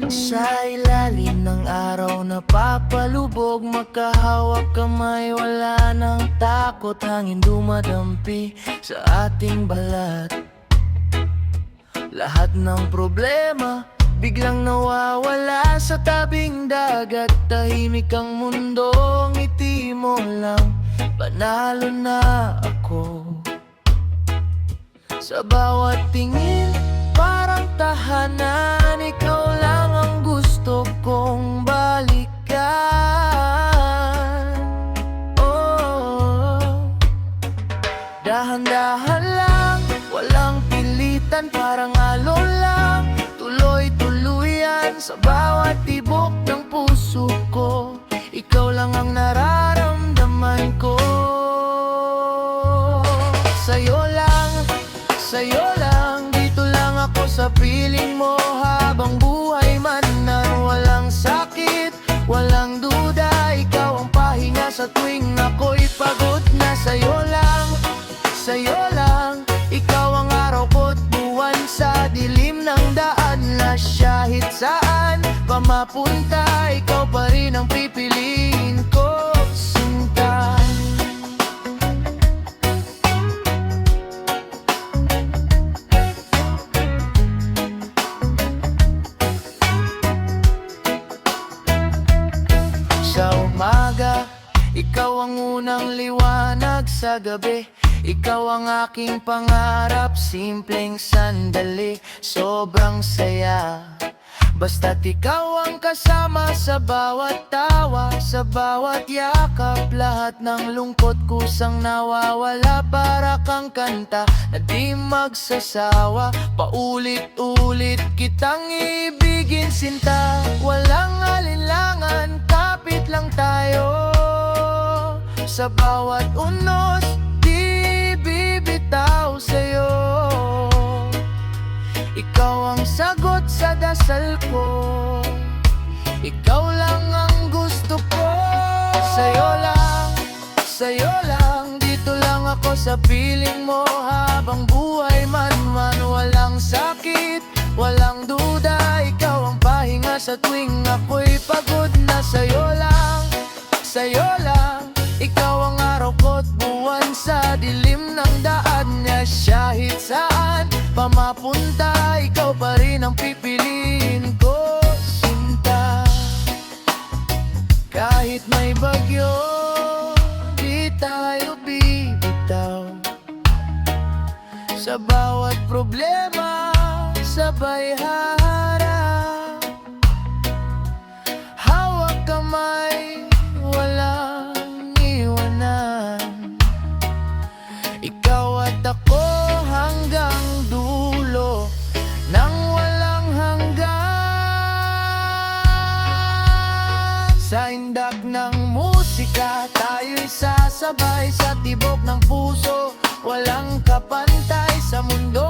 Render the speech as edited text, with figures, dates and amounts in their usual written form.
Sa ilalim ng araw na papalubog, magkahawak kamay, wala nang takot. Hangin dumadampi sa ating balat. Lahat ng problema biglang nawawala sa tabing dagat. Tahimik ang mundo, ngiti mo lang, panalo na ako. Sa bawat tingin, parang tahanan, ikaw lang ang gusto kong balikan. Oh, dahan-dahan lang, walang pilitan, parang alon lang, tuloy-tuluyan sa bawat tibok ng puso ko. Ikaw lang ang nararamdaman ko. Sa'yo lang, dito lang ako sa piling mo. Habang buhay man na walang sakit, walang duda, ikaw ang pahinga sa tuwing ako'y pagod na. Sa'yo lang, ikaw ang araw ko't buwan sa dilim ng daan na kahit saan pa mapunta, ikaw pa rin ang pipiliin ko, sinta. Sa umaga, ikaw ang unang liwanag sa gabi. Ikaw ang aking pangarap, simpleng sandali, sobrang saya. Basta't ikaw ang kasama sa bawat tawa, sa bawat yakap. Lahat ng lungkot kusang nawawala, para kang kanta na di magsasawa. Paulit-ulit kitang ibigin, sinta. Walang alinlangan, kapit lang tayo. Sa bawat unos, di bibitaw sa'yo. Ikaw ang sagot sa dasal ko, ikaw lang ang gusto ko. Sa'yo lang, dito lang ako sa piling mo. Habang buhay man walang sakit, walang duda, ikaw ang pahinga sa tuwing ako'y pagod na. Sa'yo lang, ikaw ang araw ko't buwan sa dilim ng daan niya. Kahit saan pa mapunta, ikaw pa rin ang pipiliin ko, sinta. Kahit may bagyo, di tayo bibitaw. Sa bawat problema, sabay haharap. Hawak kamay, walang iwanan. Ikaw at ako hanggang dulo nang walang hanggan. Sa indak ng musika, tayo'y sasabay sa tibok ng puso. Walang kapantay sa mundo,